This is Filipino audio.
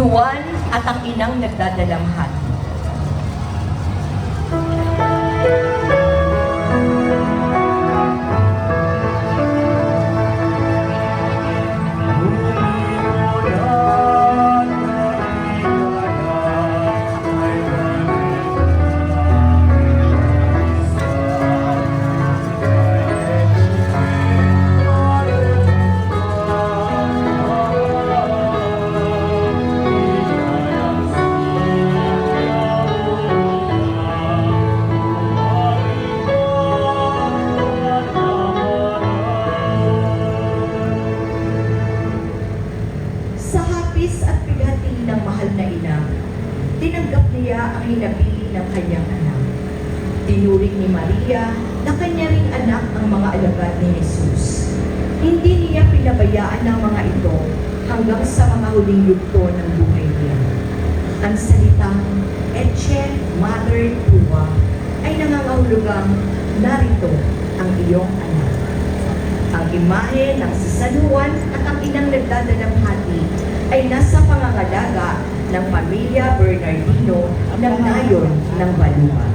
Juan at ang inang nagdadalamhati. Tinanggap niya ang hinabili ng kanyang anak. Tinuring ni Maria na kanya ring anak ang mga alagad ni Jesus. Hindi niya pinabayaan ng mga ito hanggang sa mga huling yugto ng buhay niya. Ang salitang Eche Mater Tua ay nangangahulugang narito ang iyong anak. Ang imahe ng si San Juan at ang inang nagdadalamhati ay nasa pangangalaga ng pamilya Bernardino ng Nayon ng Baluma.